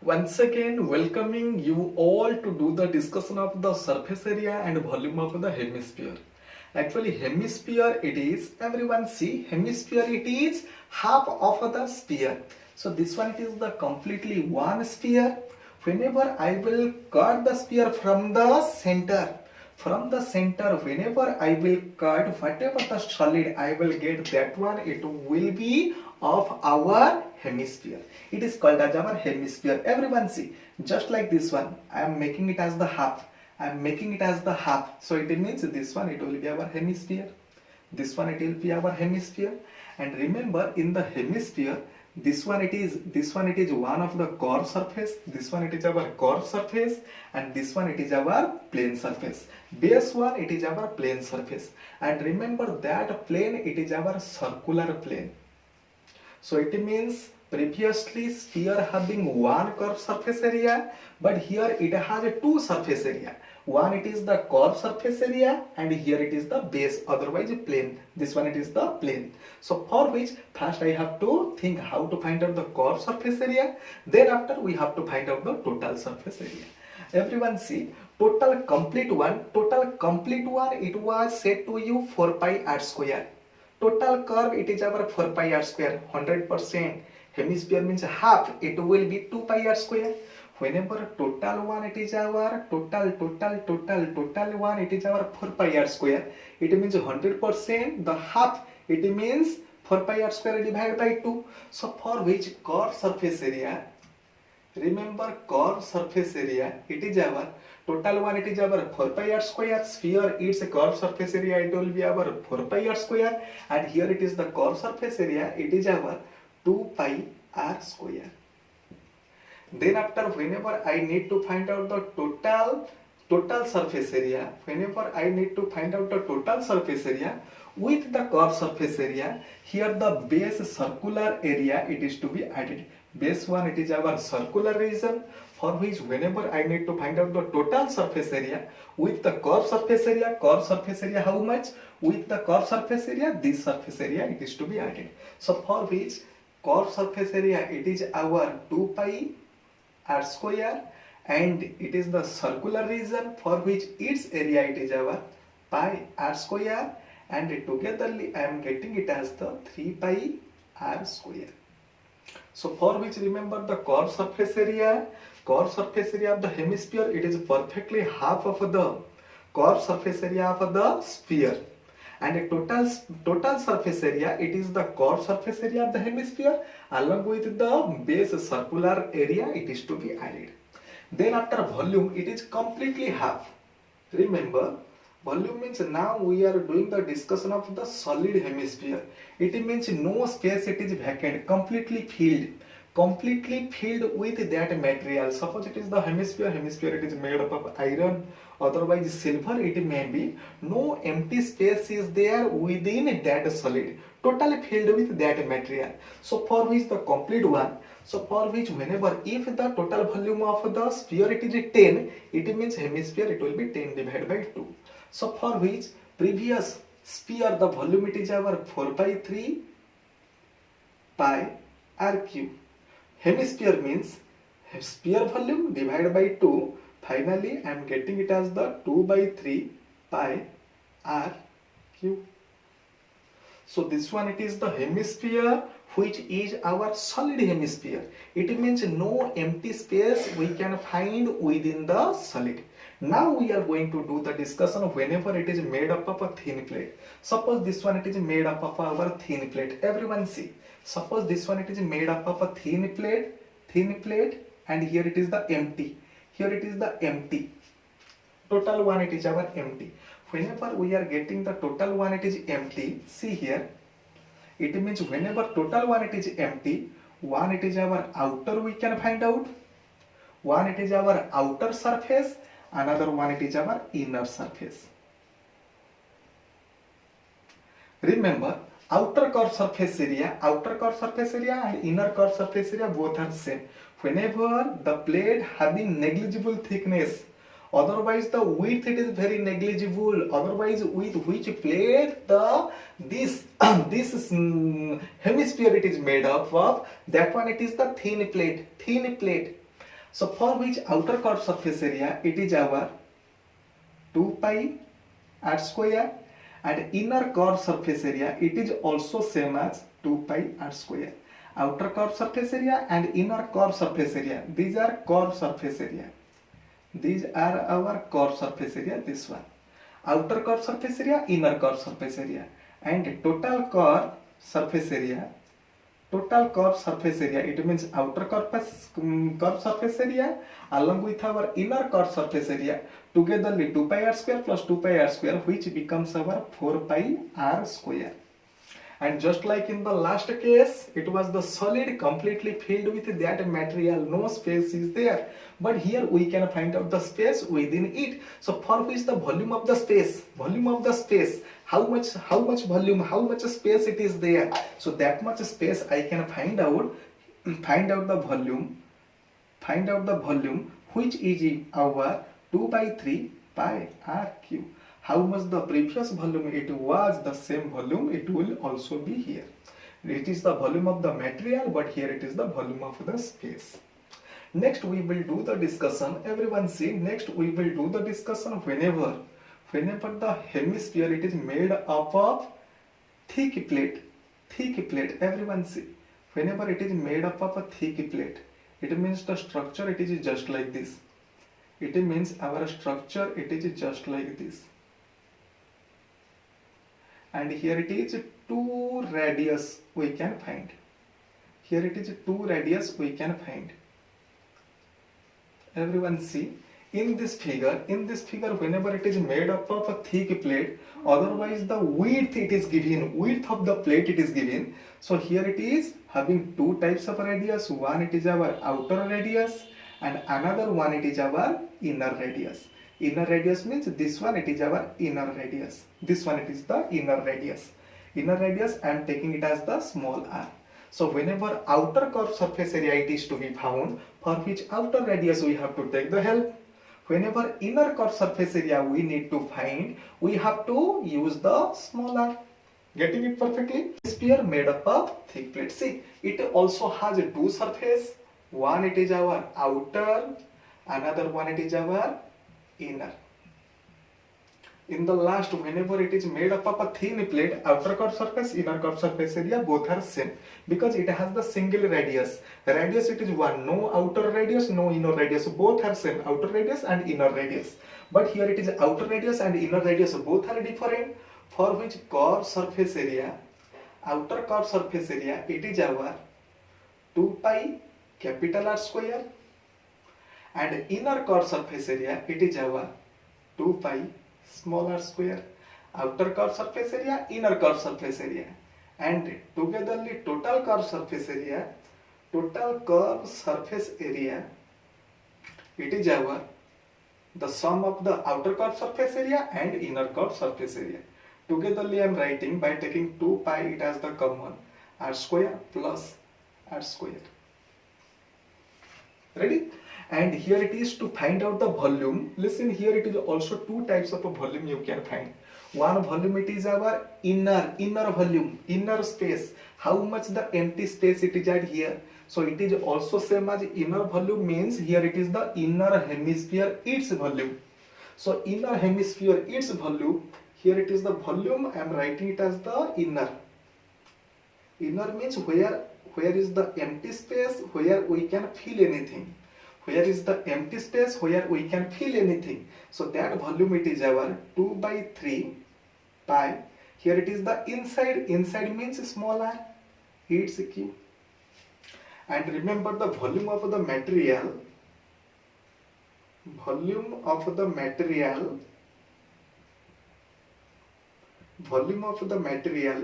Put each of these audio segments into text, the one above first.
Once again, welcoming you all to do the discussion of the surface area and volume of the hemisphere. Actually, hemisphere it is, everyone see, hemisphere it is half of the sphere. So this one it is the completely one sphere. Whenever I will cut the sphere from the center, whenever I will cut whatever the solid I will get, that one it will be of our hemisphere. It is called as our hemisphere. Everyone see, just like this one, I am making it as the half. So it means this one it will be our hemisphere. This one it will be our hemisphere. And remember, in the hemisphere, this one it is one of the curved surface, this one it is our curved surface, and this one it is our plane surface. Base one it is our plane surface, and remember that plane it is our circular plane. So it means previously sphere having one curved surface area, but here it has two surface area. One it is the curved surface area, and here it is the base, otherwise plane. This one it is the plane. So for which first I have to think how to find out the curved surface area. Then after we have to find out the total surface area. Everyone see, total complete one it was said to you 4 pi r square. Total curve it is our 4 pi r square, 100%. Hemisphere means half, it will be 2 pi r square. Whenever total one it is our total one it is our 4 pi r square. It means 100%, the half it means 4 pi r square divided by 2. So for which curved surface area, remember curved surface area, it is our total one it is our 4 pi r square. Sphere its curved surface area it will be our 4 pi r square, and here it is the curved surface area, it is our 2 pi r square. Then after, whenever I need to find out the total surface area, with the curved surface area, here the base circular area it is to be added. Base one it is our circular region, for which whenever I need to find out the total surface area with the curved surface area how much? With the curved surface area, this surface area it is to be added. So for which curved surface area it is our 2 pi r square, and it is the circular region for which its area it is our pi r square, and togetherly I am getting it as the 3 pi r square. So for which remember the curved surface area of the hemisphere, it is perfectly half of the curved surface area of the sphere, and a total surface area it is the curved surface area of the hemisphere along with the base circular area it is to be added. Then after volume it is completely half. Remember, volume means now we are doing the discussion of the solid hemisphere. It means no space it is vacant, completely filled with that material. Suppose it is the hemisphere it is made up of iron, otherwise silver it may be. No empty space is there within that solid, totally filled with that material. So for which the complete one, whenever if the total volume of the sphere it is 10, it means hemisphere it will be 10 divided by 2. So for which previous sphere the volume it is our 4 by 3 pi r cube. Hemisphere means sphere volume divided by 2. Finally, I am getting it as the 2 by 3 pi r cube. So this one it is the hemisphere which is our solid hemisphere. It means no empty space we can find within the solid. Now we are going to do the discussion whenever it is made up of a thin plate. Suppose this one it is made up of our thin plate. Everyone see. Suppose this one it is made up of a thin plate, and here it is the empty. Total one it is our empty. Whenever we are getting the total one it is empty, see here. It means whenever total one it is empty, one it is our outer we can find out. One it is our outer surface, another one it is our inner surface. Remember, outer curved surface area and inner curved surface area both are same. Whenever the plate having negligible thickness, otherwise the width it is very negligible, otherwise with which plate this hemisphere it is made up of, that one it is the thin plate. So for which outer curved surface area, it is our 2 pi r square, and inner curved surface area, it is also same as 2 pi r square. Outer curved surface area and inner curved surface area, these are curved surface area. These are our curved surface area, this one. Outer curved surface area, inner curved surface area, and total curved surface area. Total curved surface area, it means outer curved surface area along with our inner curved surface area, togetherly 2 pi r square plus 2 pi r square, which becomes our 4 pi r square. And just like in the last case, it was the solid completely filled with that material, no space is there. But here we can find out the space within it. So for which the volume of the space, how much volume, how much space it is there. So that much space I can find out the volume, which is our 2 by 3 pi r cube. How much the previous volume it was, the same volume it will also be here. It is the volume of the material, but here it is the volume of the space. Next we will do the discussion. Everyone see, next we will do the discussion whenever the hemisphere it is made up of thick plate. Everyone see, whenever it is made up of a thick plate, it means the structure it is just like this. It means our structure it is just like this. And here it is 2 radius we can find. Here it is 2 radius we can find. Everyone see, in this figure, whenever it is made up of a thick plate, otherwise the width it is given, width of the plate it is given. So here it is having 2 types of radius. One it is our outer radius and another one it is our inner radius. Inner radius means this one it is our inner radius. This one it is the inner radius. Inner radius I am taking it as the small r. So whenever outer curved surface area it is to be found, for which outer radius we have to take the help. Whenever inner curved surface area we need to find, we have to use the small r. Getting it perfectly? Sphere made up of thick plate. See, it also has 2 surface. One it is our outer, another one it is our inner. In the last, whenever it is made up of a thin plate, outer curved surface, inner curved surface area both are same, because it has the single radius. Radius it is one, no outer radius, no inner radius, both are same, outer radius and inner radius. But here it is outer radius and inner radius both are different, for which curved surface area, outer curved surface area, it is our 2 pi capital R square, and inner curved surface area it is our 2 pi small r square. Outer curved surface area, inner curved surface area, and togetherly total curved surface area, it is our the sum of the outer curved surface area and inner curved surface area. Togetherly I am writing by taking 2 pi it as the common, r square plus r square. Ready? And here it is to find out the volume. Listen, here it is also 2 types of a volume you can find. One volume it is our inner volume, inner space. How much the empty space it is at here. So it is also same as inner volume, means here it is the inner hemisphere its volume. So inner hemisphere its volume, here it is the volume, I am writing it as the inner. Inner means where is the empty space where we can fill anything. Where is the empty space where we can fill anything. So that volume it is our 2 by 3 pi. Here it is the inside means small r, its q. And remember the volume of the material,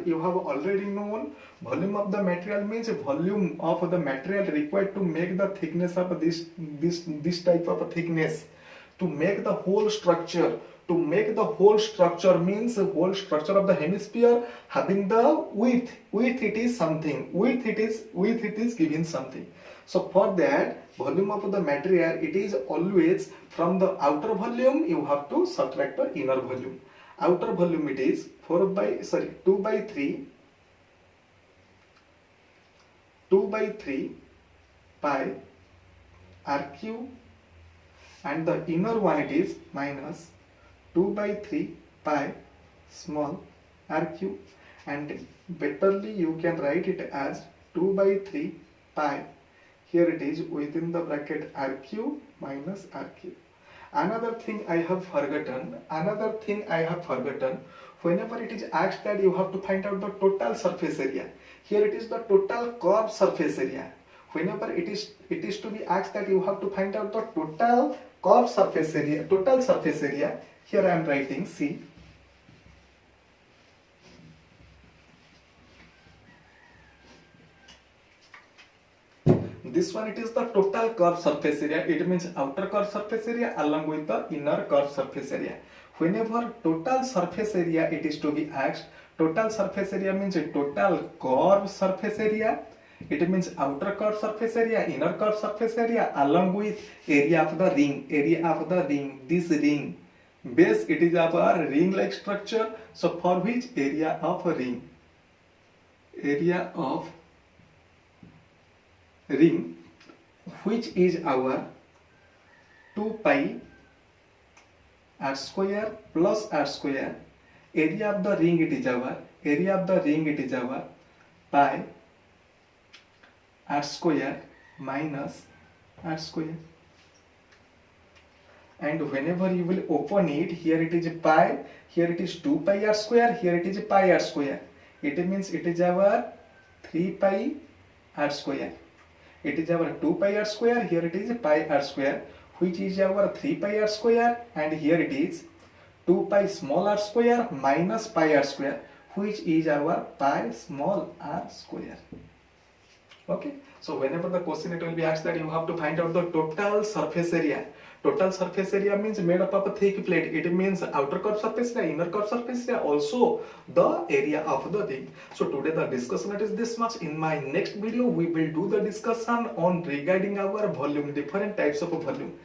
you have already known. Volume of the material means volume of the material required to make the thickness of this type of a thickness, to make the whole structure. To make the whole structure means the whole structure of the hemisphere having the width it is something, width it is given something. So for that volume of the material, it is always from the outer volume you have to subtract the inner volume. Outer volume it is 2 by 3 pi RQ, and the inner one it is minus 2 by 3 pi small RQ, and betterly you can write it as 2 by 3 pi. Here it is within the bracket RQ minus RQ. Another thing I have forgotten, whenever it is asked that you have to find out the total surface area, here it is the total curved surface area. Whenever it is to be asked that you have to find out the total curved surface area, here I am writing, see, this one it is the total curved surface area. It means outer curved surface area along with the inner curved surface area. Whenever total surface area it is to be asked, total surface area means a total curved surface area. It means outer curved surface area, inner curved surface area along with area of the ring. This ring base, it is our ring like structure. So for which area of ring, which is our 2 pi r square plus r square, area of the ring it is our pi r square minus r square. And whenever you will open it, here it is pi, here it is 2 pi r square, here it is pi r square. It means it is our 3 pi r square. It is our 2 pi r square, here it is pi r square, which is our 3 pi r square, and here it is 2 pi small r square minus pi r square, which is our pi small r square. Okay, so whenever the question it will be asked that you have to find out the total surface area. Total surface area means made up of a thick plate. It means outer curved surface area, inner curved surface area, also the area of the ring. So today the discussion is this much. In my next video we will do the discussion on regarding our volume, different types of volume.